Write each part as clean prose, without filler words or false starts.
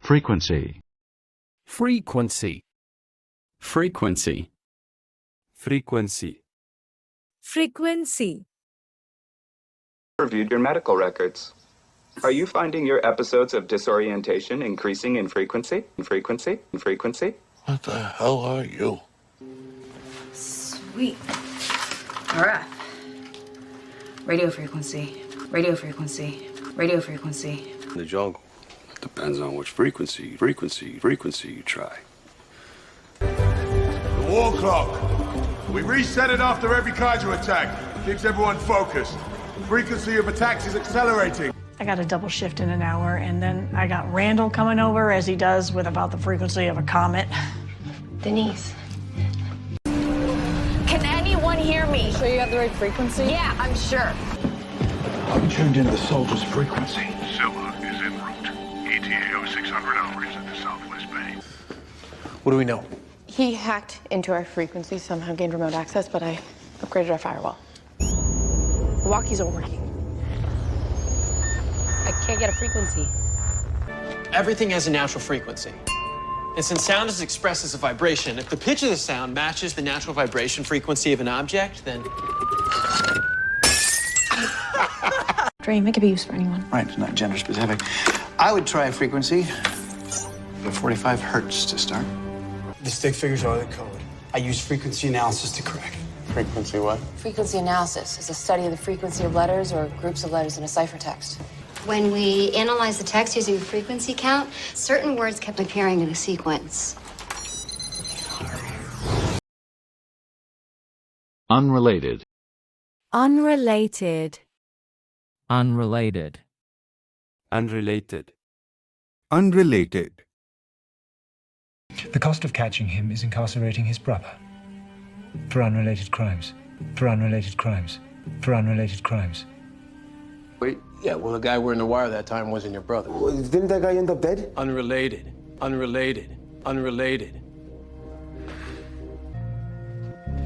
Frequency. Frequency. Frequency. Frequency. Frequency. Reviewed your medical records. Are you finding your episodes of disorientation increasing in frequency? What the hell are you? Sweet. RF. Radio frequency. Radio frequency. Radio frequency. In the jungle. Depends on which frequency you try. The wall clock. We reset it after every kaiju attack. Keeps everyone focused. Frequency of attacks is accelerating. I got a double shift in an hour, and then I got Randall coming over, as he does, with about the frequency of a comet. Denise. Can anyone hear me? Sure you have the right frequency? Yeah, I'm sure. I'm tuned into the soldier's frequency. Scylla is en route. ETA 0600 hours at the Southwest Bay. What do we know? He hacked into our frequency, somehow gained remote access, but I upgraded our firewall. The walkies aren't working. I can't get a frequency. Everything has a natural frequency. And since sound is expressed as a vibration, if the pitch of the sound matches the natural vibration frequency of an object, then... Dream, it could be used for anyone. Right, it's not gender specific. I would try a frequency of 45 hertz to start. The stick figures are the code. I use frequency analysis to crack it. Frequency what? Frequency analysis is a study of the frequency of letters or groups of letters in a ciphertext. When we analyzed the text using a frequency count, certain words kept appearing in a sequence. Unrelated. Unrelated. Unrelated. Unrelated. Unrelated. The cost of catching him is incarcerating his brother. For unrelated crimes. For unrelated crimes. For unrelated crimes. Wait, yeah, well, the guy wearing the wire that time wasn't your brother. Didn't that guy end up dead? Unrelated. Unrelated. Unrelated.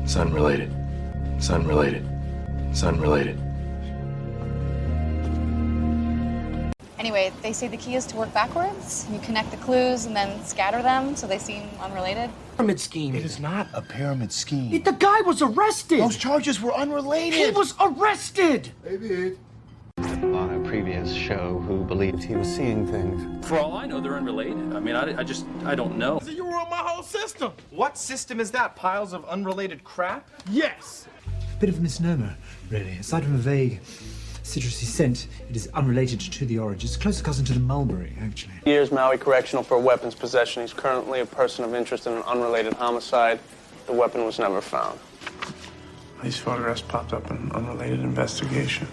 It's unrelated. It's unrelated. It's unrelated. Anyway, they say the key is to work backwards. You connect the clues and then scatter them so they seem unrelated. Pyramid scheme. It is not a pyramid scheme. The guy was arrested. Those charges were unrelated. He was arrested. Maybe. On a previous show who believed he was seeing things. For all I know, they're unrelated. I mean, I don't know. So you ruined my whole system. What system is that? Piles of unrelated crap? Yes. Bit of a misnomer, really. Aside from a vague citrusy scent, it is unrelated to the orange. It's a closer cousin to the mulberry, actually. Years Maui Correctional for weapons possession. He's currently a person of interest in an unrelated homicide. The weapon was never found. These photographs popped up in an unrelated investigation.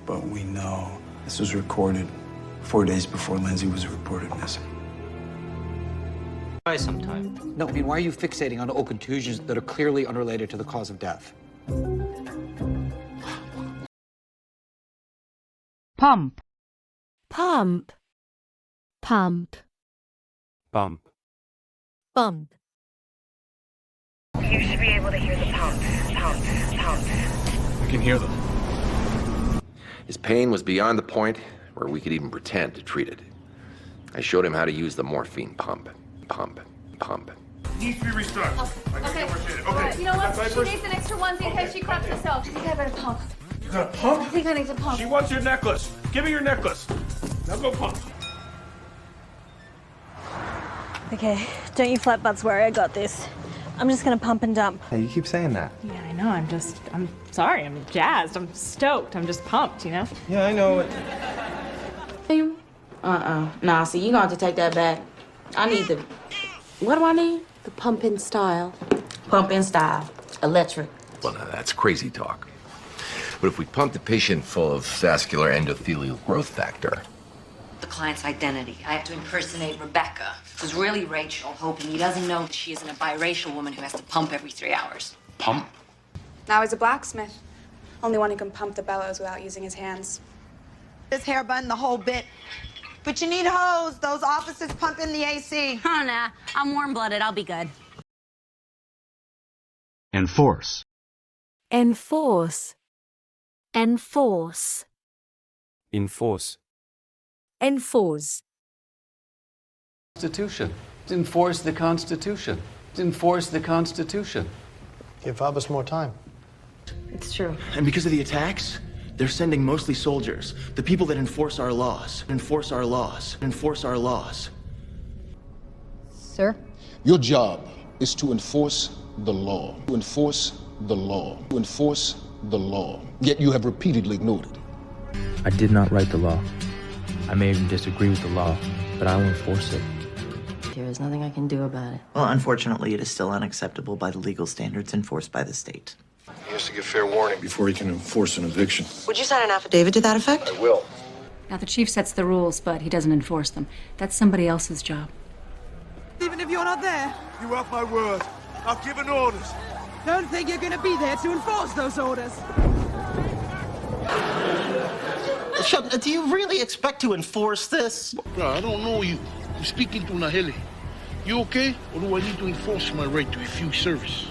But we know this was recorded 4 days before Lindsay was reported missing. Try sometime. No, I mean, why are you fixating on old contusions that are clearly unrelated to the cause of death? Pump. Pump. Pump. Bump. Bump. You should be able to hear the pump, pump, pump. I can hear them. His pain was beyond the point where we could even pretend to treat it. I showed him how to use the morphine pump. Pump. Pump. Needs to be restarted. Okay. Okay. You know what? She needs an extra onesie in case she craps herself. I think I better pump. You got a pump? I think I need to pump. She wants your necklace. Give me your necklace. Now go pump. Okay, don't you flat butts worry, I got this. I'm just gonna pump and dump. Hey, you keep saying that. Yeah, I know, I'm sorry, I'm jazzed, I'm stoked, I'm just pumped, you know? Yeah, I know it. Nah, see, you gonna have to take that back. I need the... What do I need? The pump in style. Pump in style. Electric. Well, now that's crazy talk. But if we pump the patient full of vascular endothelial growth factor... The client's identity. I have to impersonate Rebecca, who's really Rachel, hoping he doesn't know that she isn't a biracial woman who has to pump every 3 hours. Pump? Now he's a blacksmith. Only one who can pump the bellows without using his hands. This hair bun, the whole bit. But you need hose. Those offices pump in the AC. Oh, nah. I'm warm-blooded. I'll be good. Enforce. Enforce. Enforce. Enforce. Enforce. Constitution. Enforce the Constitution. Enforce the Constitution. Give Faubus more time. It's true. And because of the attacks, they're sending mostly soldiers, the people that enforce our laws, enforce our laws, enforce our laws. Sir? Your job is to enforce the law. To enforce the law. To enforce the law. Yet you have repeatedly ignored it. I did not write the law. I may even disagree with the law, but I will enforce it. There is nothing I can do about it. Well, unfortunately, it is still unacceptable by the legal standards enforced by the state. He has to give fair warning before he can enforce an eviction. Would you sign an affidavit to that effect? I will. Now, the chief sets the rules, but he doesn't enforce them. That's somebody else's job. Even if you're not there, You have my word. I've given orders. don't think you're going to be there to enforce those orders. Sheldon, do you really expect to enforce this? Bro, I don't know you. I'm speaking to Naheli. You okay? Or do I need to enforce my right to refuse service?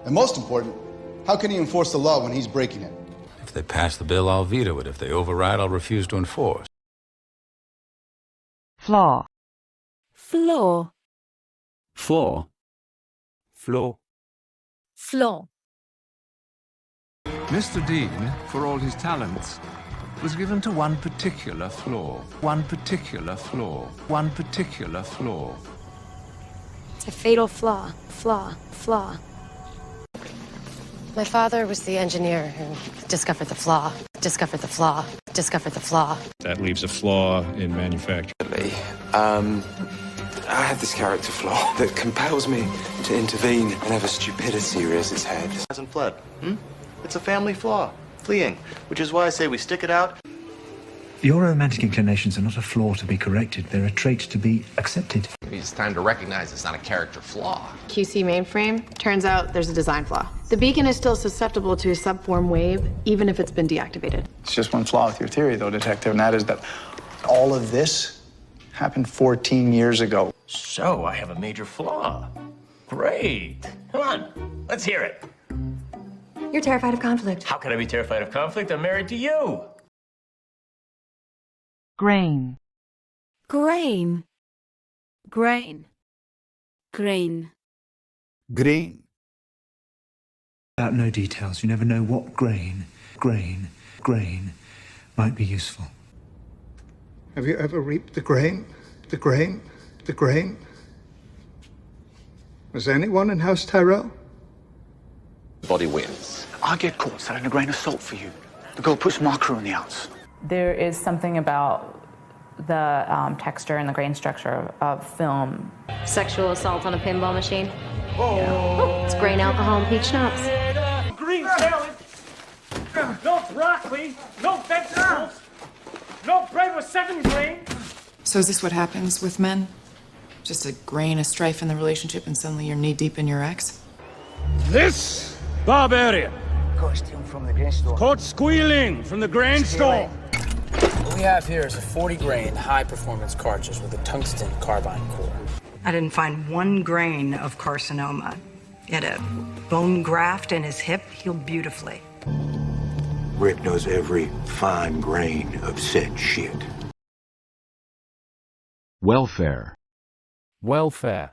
And most important, how can he enforce the law when he's breaking it? If they pass the bill, I'll veto it. If they override, I'll refuse to enforce. Flaw. Flaw. Flaw. Flaw. Flaw. Mr. Dean, for all his talents, was given to one particular flaw. One particular flaw. One particular flaw. It's a fatal flaw. Flaw. My father was the engineer who discovered the flaw. Discovered the flaw. That leaves a flaw in manufacturing. I have this character flaw that compels me to intervene whenever stupidity rears its head. Hasn't fled. It's a family flaw. Fleeing. Which is why I say we stick it out. Your romantic inclinations are not a flaw to be corrected. They're a trait to be accepted. Maybe it's time to recognize it's not a character flaw. QC mainframe. Turns out there's a design flaw. The beacon is still susceptible to a subform wave, even if it's been deactivated. It's just one flaw with your theory, though, Detective, and that is that all of this happened 14 years ago. So, I have a major flaw. Great. Come on, let's hear it. You're terrified of conflict. How can I be terrified of conflict? I'm married to you. Grain. Grain. Grain. Grain. Grain. Without no details, you never know what grain might be useful. Have you ever reaped the grain? The grain? Was anyone in House Tyrell? Body wins. I'll get caught selling a grain of salt for you. The girl puts marker on the outs. There is something about the texture and the grain structure of film. Sexual assault on a pinball machine. Oh. It's grain alcohol and peach schnapps. Green salad. No broccoli. No vegetables. No bread with 7 grain. So is this what happens with men? Just a grain of strife in the relationship and suddenly you're knee-deep in your ex? This barbarian Costume from the grain store. caught squealing from the grain store. What we have here is a 40-grain high-performance cartridge with a tungsten carbide core. I didn't find one grain of carcinoma. He had a bone graft in his hip, healed beautifully. Rick knows every fine grain of said shit. Welfare. Welfare.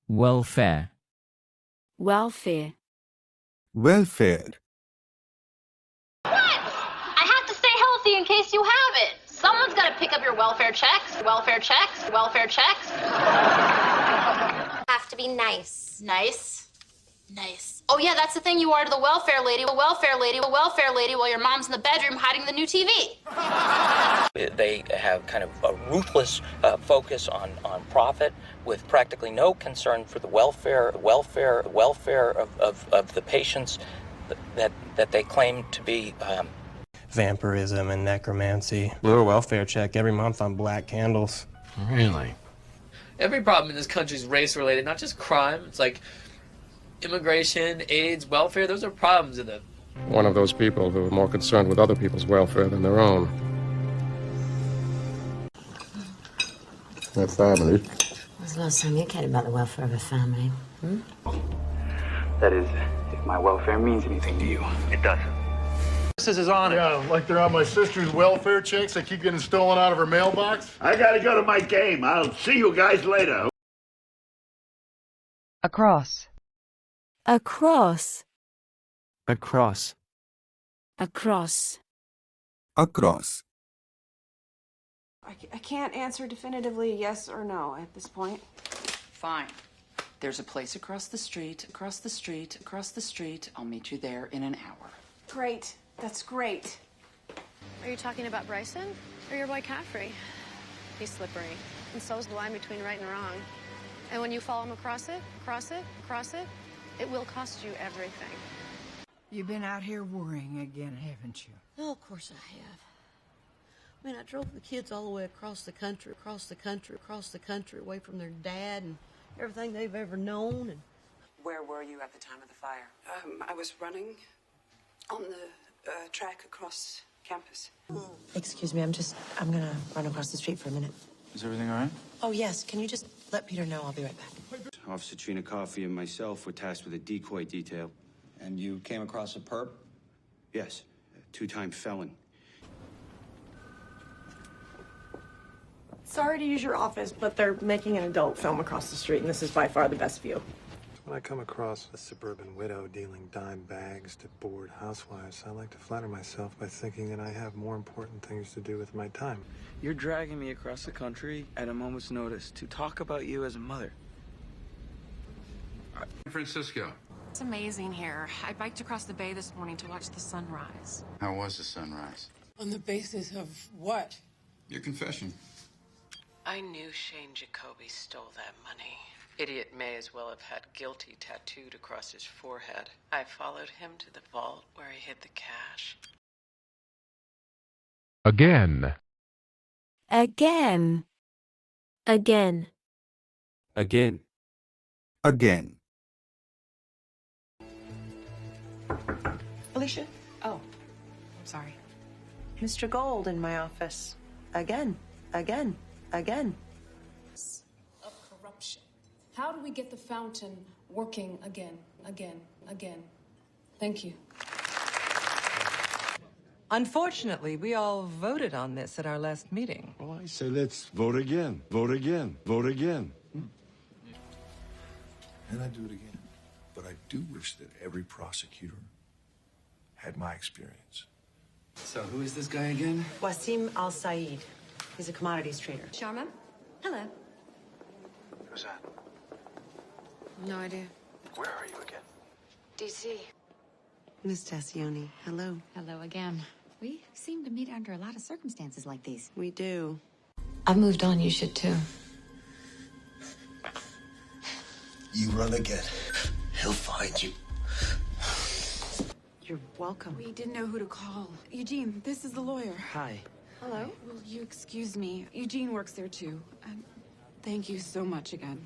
Welfare. Welfare. What? I have to stay healthy in case you have it. Someone's got to pick up your welfare checks. Welfare checks. Have to be nice. Nice? Nice. Oh, yeah, that's the thing you are to the welfare lady while your mom's in the bedroom hiding the new TV. They have kind of a ruthless focus on profit with practically no concern for the welfare of the patients that they claim to be. Vampirism and necromancy. Blew a welfare check every month on black candles. Really? Every problem in this country is race-related, not just crime. It's like immigration, AIDS, welfare. Those are problems in it. One of those people who are more concerned with other people's welfare than their own. That family. When's the last time you cared about the welfare of a family? That is, if my welfare means anything to you. It doesn't. emphasis is on it. Yeah, like they're on my sister's welfare checks that keep getting stolen out of her mailbox. I gotta go to my game. I'll see you guys later. Across. Across. Across. Across. Across. I can't answer definitively yes or no at this point. Fine. There's a place across the street, across the street, across the street. I'll meet you there in an hour. Great. That's great. Are you talking about Bryson or your boy Caffrey? He's slippery, and so's the line between right and wrong. And when you follow him across it, it will cost you everything. You've been out here worrying again, haven't you? Oh, of course I have. I mean, I drove the kids all the way across the country, away from their dad and everything they've ever known. And where were you at the time of the fire? I was running on the track across campus. Excuse me, I'm gonna run across the street for a minute. Is everything all right? Oh, yes. Can you just let Peter know? I'll be right back. Officer Trina Coffey and myself were tasked with a decoy detail. And you came across a perp? Yes, a two-time felon. Sorry to use your office, but they're making an adult film across the street, and this is by far the best view. When I come across a suburban widow dealing dime bags to bored housewives, I like to flatter myself by thinking that I have more important things to do with my time. You're dragging me across the country at a moment's notice to talk about you as a mother. San Francisco. It's amazing here. I biked across the bay this morning to watch the sunrise. How was the sunrise? On the basis of what? Your confession. I knew Shane Jacoby stole that money. Idiot may as well have had guilty tattooed across his forehead. I followed him to the vault where he hid the cash. Again. Again. Again. Again. Again. Alicia? Oh, I'm sorry. Mr. Gold in my office. Again. Again. Again. Of corruption. How do we get the fountain working again? Thank you. Unfortunately, we all voted on this at our last meeting. Well, I say let's vote again. Vote again. Vote again. And I do it again. But I do wish that every prosecutor had my experience. So who is this guy again? Wasim Al-Said. He's a commodities trader. Sharma? Hello. Who's that? No idea. Where are you again? DC. Miss Tassioni, hello. Hello again. We seem to meet under a lot of circumstances like these. We do. I've moved on. You should too. You run again. He'll find you. You're welcome. We didn't know who to call. Eugene, this is the lawyer. Hi. Hello? Will you excuse me? Eugene works there too. Thank you so much again.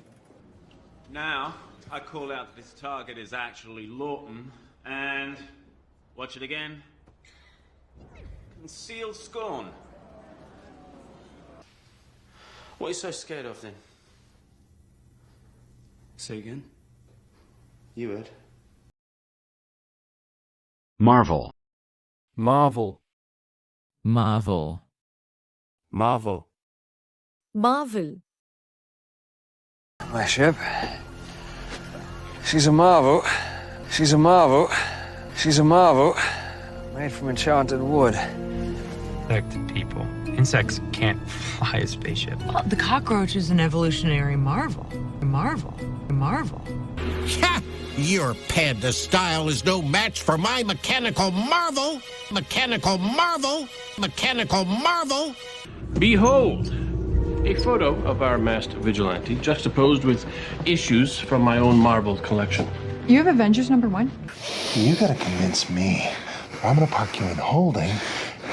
Now, I call out that his target is actually Lawton, and... watch it again. Concealed scorn. What are you so scared of, then? Say again? You would. Marvel. Marvel. Marvel. Marvel. Marvel. My ship. She's a marvel. She's a marvel. She's a marvel. Made from enchanted wood. Infected people. Insects can't fly a spaceship. Well, the cockroach is an evolutionary marvel. A marvel. A marvel. Your panda style is no match for my mechanical marvel. Mechanical marvel. Mechanical marvel. Behold, a photo of our masked vigilante juxtaposed with issues from my own Marvel collection. You have Avengers #1? You gotta convince me. I'm gonna park you in holding,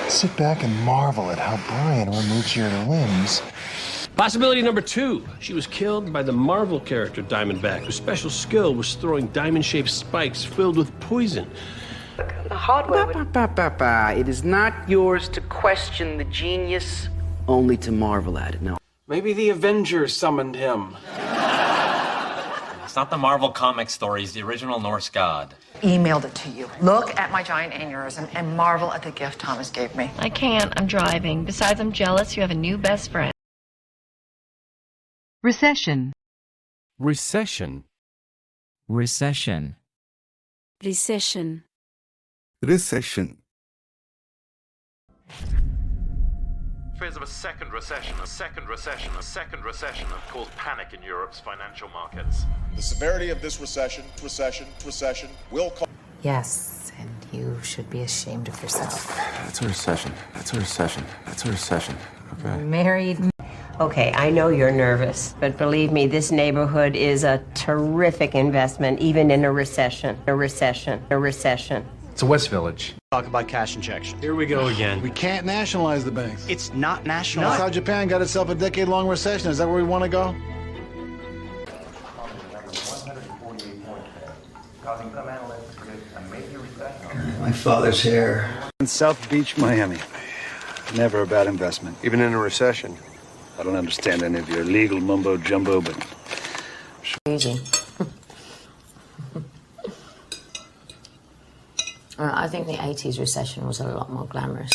sit back and marvel at how Brian removes your limbs. Possibility number 2. She was killed by the Marvel character Diamondback, whose special skill was throwing diamond-shaped spikes filled with poison. The hardware. It is not yours to question the genius, only to marvel at it. No. Maybe the Avengers summoned him. It's not the Marvel comic stories, the original Norse god. emailed it to you. Look at my giant aneurysm and marvel at the gift Thomas gave me. I can't. I'm driving. Besides, I'm jealous you have a new best friend. Recession. Recession. Recession. Recession. Recession. Fears of a second recession have caused panic in Europe's financial markets. The severity of this recession will cause... Yes, and you should be ashamed of yourself. That's a recession. That's a recession. That's a recession. Okay. Married. Okay, I know you're nervous, but believe me, this neighborhood is a terrific investment, even in a recession. A recession. A recession. It's a West Village. Talk about cash injection. Here we go again. We can't nationalize the banks. It's not national. That's how Japan got itself a decade-long recession. Is that where we want to go? My father's hair. In South Beach, Miami. Never a bad investment. Even in a recession. I don't understand any of your legal mumbo-jumbo, but... Easy. I think the 80s recession was a lot more glamorous.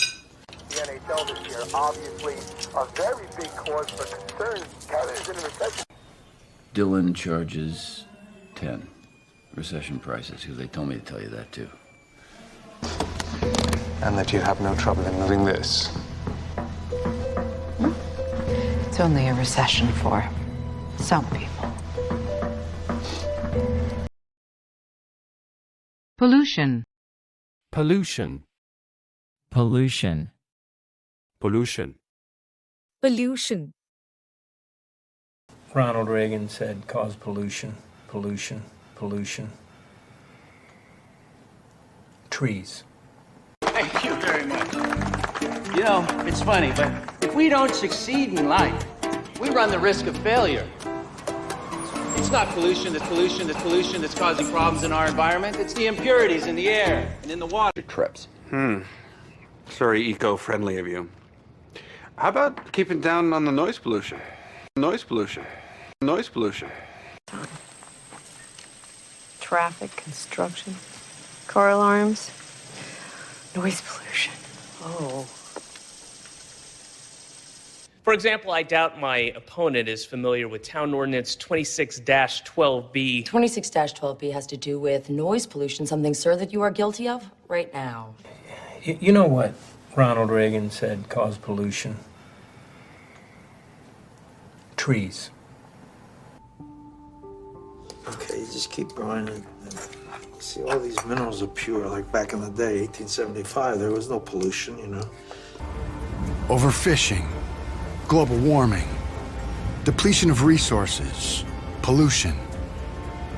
The NHL this year, obviously, a very big cause for concern. Canada's in a recession. Dylan charges 10. Recession prices, because they told me to tell you that too. And that you have no trouble in moving this. It's only a recession for some people. Pollution. Pollution. Pollution. Pollution. Pollution. Ronald Reagan said, cause pollution, pollution, pollution. Trees. Thank you very much. You know, it's funny, but if we don't succeed in life, we run the risk of failure. It's not pollution that's causing problems in our environment. It's the impurities in the air and in the water. Trips. Very eco-friendly of you. How about keeping down on the noise pollution? Noise pollution. Noise pollution. Traffic, construction, car alarms, noise pollution. Oh. For example, I doubt my opponent is familiar with Town Ordinance 26-12B. 26-12B has to do with noise pollution, something, sir, that you are guilty of right now. You know what Ronald Reagan said caused pollution? Trees. Okay, you just keep going and see, all these minerals are pure. Like back in the day, 1875, there was no pollution, you know. Overfishing, global warming, depletion of resources, pollution.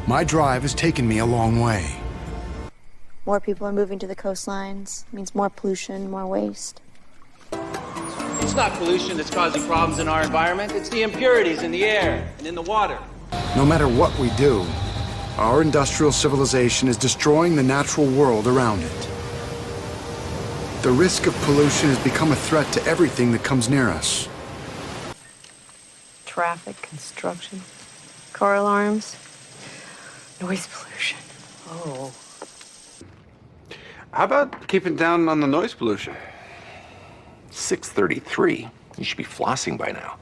My drive has taken me a long way. More people are moving to the coastlines. It means more pollution, more waste. It's not pollution that's causing problems in our environment. It's the impurities in the air and in the water. No matter what we do, our industrial civilization is destroying the natural world around it. The risk of pollution has become a threat to everything that comes near us. Traffic, construction, car alarms, noise pollution. Oh. How about keeping down on the noise pollution? 6:33. You should be flossing by now.